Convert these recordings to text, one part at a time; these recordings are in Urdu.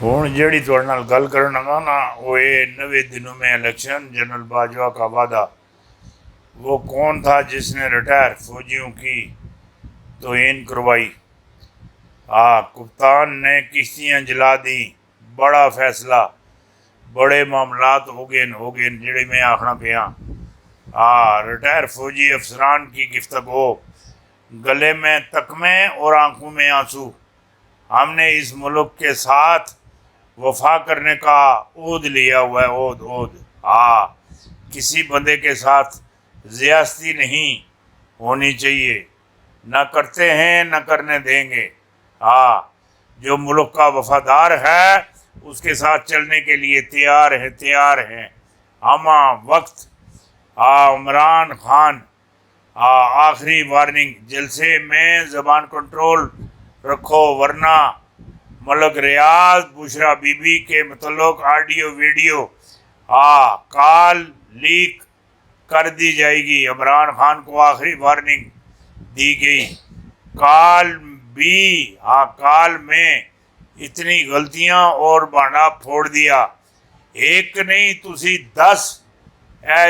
ہوں جیڑی تھوڑے نال گل کرن لگا نا وہ یہ 90 دنوں میں الیکشن جنرل باجوہ کا وعدہ، وہ کون تھا جس نے ریٹائر فوجیوں کی توہین کروائی؟ کپتان نے کشتیاں جلا دی، بڑا فیصلہ، بڑے معاملات ہو گئے جڑے میں آخنا پیا۔ ریٹائر فوجی افسران کی گفتگو، گلے میں تکمے اور آنکھوں میں آنسو۔ ہم نے اس ملک کے ساتھ وفا کرنے کا عہد لیا ہوا ہے، عہد۔ کسی بندے کے ساتھ زیاستی نہیں ہونی چاہیے، نہ کرتے ہیں نہ کرنے دیں گے۔ جو ملک کا وفادار ہے اس کے ساتھ چلنے کے لیے تیار ہیں ہم۔ وقت عمران خان، آخری وارننگ، جلسے میں زبان کنٹرول رکھو ورنہ ملک ریاض بشرا بی بی کے متعلق آڈیو ویڈیو کال لیک کر دی جائے گی۔ عمران خان کو آخری وارننگ دی گئی۔ کال میں اتنی غلطیاں اور بانڈا پھوڑ دیا، ایک نہیں تسی 10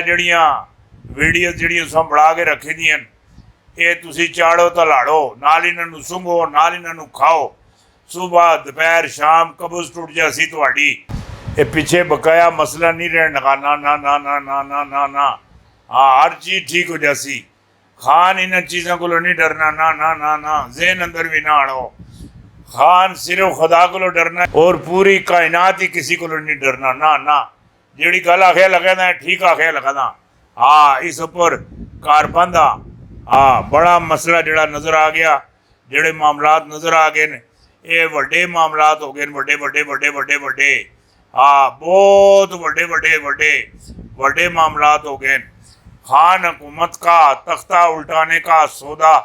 جڑیاں ویڈیو جڑیاں سن بڑھا کے رکھی دیاں، یہ تسی چاڑو تو لاڑو، نال انہاں سنگو، نال انہاں کھاؤ، صبح دوپہر شام قبض ٹوٹ جاسی تہاڈی۔ یہ پیچھے بقایا مسئلہ نہیں رہن لگا، نا نا نا نا نا نا نا نا۔ ہر چیز ٹھیک ہو جاسی۔ خان انہاں چیزوں کو نہیں ڈرنا، نا نا نا نا، ذہن اندر بھی نہ آڑو۔ خان صرف خدا کو ڈرنا اور پوری کائنات ہی کسی کو نہیں ڈرنا، نا نا۔ جیڑی گل آخیا لگا دا ٹھیک آخیا لگا دا۔ اس اوپر کاربندہ بڑا مسئلہ جڑا نظر آ گیا، جڑے معاملات نظر آ گئے، یہ وڈے معاملات ہو گئے، وڈے وڈے وڈے وڈے وڈے بہت وڈے معاملات ہو گئے۔ خان حکومت کا تختہ الٹانے کا سودا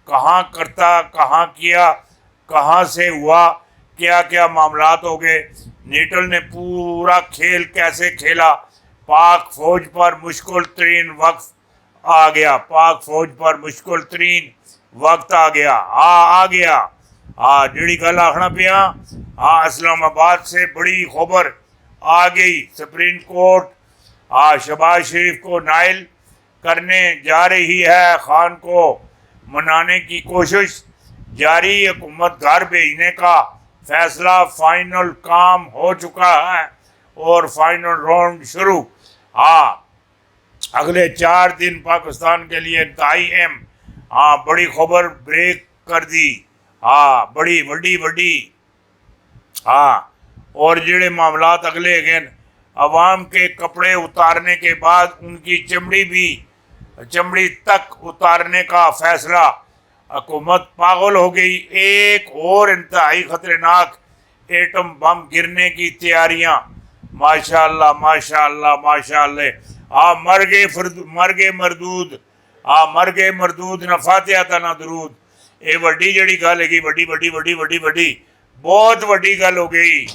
کہاں کرتا، کہاں کیا، کہاں سے ہوا، کیا کیا معاملات ہو گئے۔ نیٹل نے پورا کھیل کیسے کھیلا، پاک فوج پر مشکل ترین وقت آ گیا، پاک فوج پر مشکل ترین وقت آ گیا۔ جڑی گل آخنا پیا، اسلام آباد سے بڑی خبر آ گئی، سپریم کورٹ شہباز شریف کو نائل کرنے جا رہی ہے، خان کو منانے کی کوشش جاری، حکومت گھر بھیجنے کا فیصلہ فائنل کام ہو چکا ہے اور فائنل راؤنڈ شروع۔ اگلے 4 دن پاکستان کے لیے انتہائی اہم، بڑی خبر بریک کر دی، بڑی وڈی اور جڑے معاملات اگلے گئے، عوام کے کپڑے اتارنے کے بعد ان کی چمڑی تک اتارنے کا فیصلہ۔ حکومت پاگل ہو گئی، ایک اور انتہائی خطرناک ایٹم بم گرنے کی تیاریاں۔ ماشاءاللہ ماشاءاللہ ماشاءاللہ۔ مر گئے مردود، نہ فاتحہ تھا نہ درود۔ یہ وڈی جڑی گل ہے، وڈی بہت وڈی گل ہو گئی۔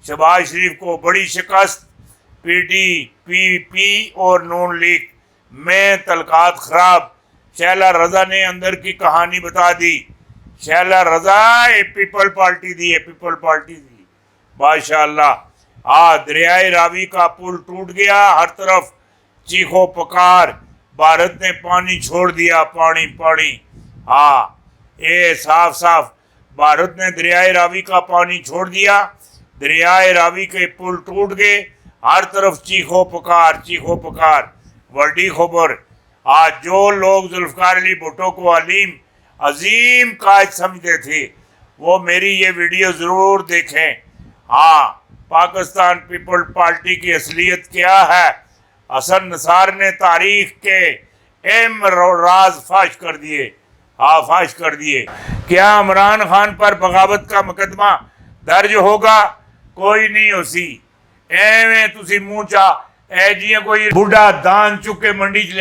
شہباز شریف کو بڑی شکست، پی ٹی پی اور نون لیگ میں تعلقات خراب۔ شیلہ رضا نے اندر کی کہانی بتا دی۔ شیلہ رضا پیپل پارٹی دی، ماشاءاللہ۔ دریائے راوی کا پل ٹوٹ گیا، ہر طرف چیخو پکار، بھارت نے پانی چھوڑ دیا، پانی۔ یہ صاف بھارت نے دریائے راوی کا پانی چھوڑ دیا، دریائے راوی کے پل ٹوٹ گئے، ہر طرف چیخو پکار، وڈی خبر۔ جو لوگ ذوالفقار علی بھٹو کو عظیم قائد سمجھتے تھے، وہ میری یہ ویڈیو ضرور دیکھیں۔ پاکستان پیپل پارٹی کی اصلیت کیا ہے؟ حسن نثار نے تاریخ کے اہم راز فاش کر دیے۔ کیا عمران خان پر بغاوت کا مقدمہ درج ہوگا؟ کوئی نہیں ہو سی۔ ایویں تسی منہ چا جیاں کوئی بوڑھا دان چک کے منڈی چ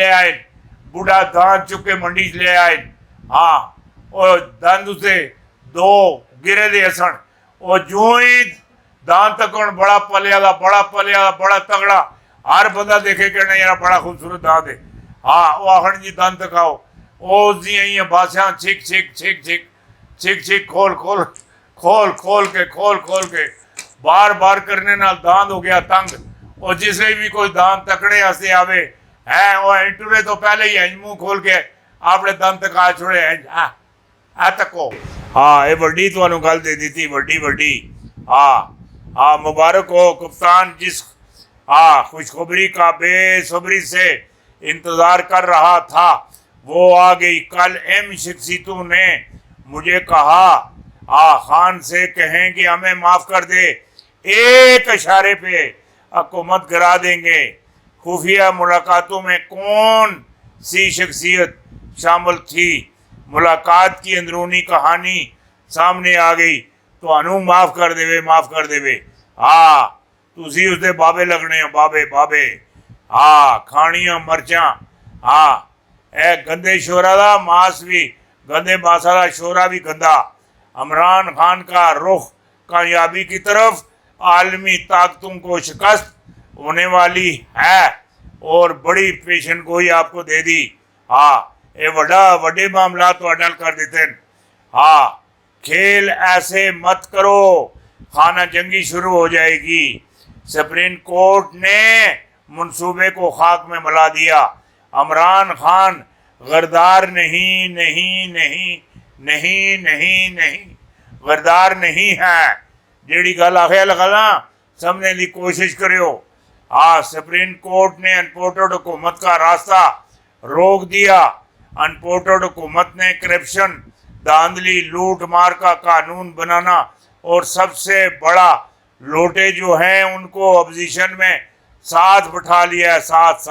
لے آئے، اور دند اسے 2 گرے دے اسن، اور جو ہی دان تکن بڑا پلیا دا بڑا تگڑا، ہر بندہ دیکھے کہنا یار بڑا خوبصورت دان دے، وہ آخر جی دان تکاؤ، او جی باسیاں چھک کھول کھول کھول کے بار بار کرنے نال داند ہو گیا تنگ اور جسے بھی کوئی داند تکڑے ہستے آوے ہے وہ انٹرے تو پہلے ہی منہ کھول کے آپ نے دند تکا چھوڑے تکو ہاں یہ وڈی تمہیں گل دے دی تھی وڈی ہاں مبارک ہو کپتان جس خوشخبری کا بے صبری سے انتظار کر رہا تھا وہ آ گئی کل ایم شخصیتوں نے مجھے کہا خان سے کہیں کہ ہمیں معاف کر دے ایک اشارے پہ حکومت گرا دیں گے خفیہ ملاقاتوں میں کون سی شخصیت شامل تھی ملاقات کی اندرونی کہانی سامنے آ گئی تو انو معاف کر دے تسی اس دے بابے لگنے ہو بابے کھانیاں مرچاں اے گندے شورا دا ماس بھی گندے ماسا دا شورا بھی گندا عمران خان کا رخ کامیابی کی طرف عالمی طاقتوں کو شکست ہونے والی ہے اور بڑی پیشن گوئی آپ کو دے دی اے وڈے معاملات وڈل کر دیتے ہیں کھیل ایسے مت کرو خانہ جنگی شروع ہو جائے گی سپریم کورٹ نے منصوبے کو خاک میں ملا دیا عمران خان غردار نہیں غردار نہیں ہے جیڑی گل آخے لگا سمجھنے کی کوشش کریو سپریم کورٹ نے انپورٹڈ حکومت کا راستہ روک دیا انپورٹڈ حکومت نے کرپشن دھاندلی لوٹ مار کا قانون بنانا اور سب سے بڑا لوٹے جو ہیں ان کو اپوزیشن میں ساتھ بٹھا لیا ہے ساتھ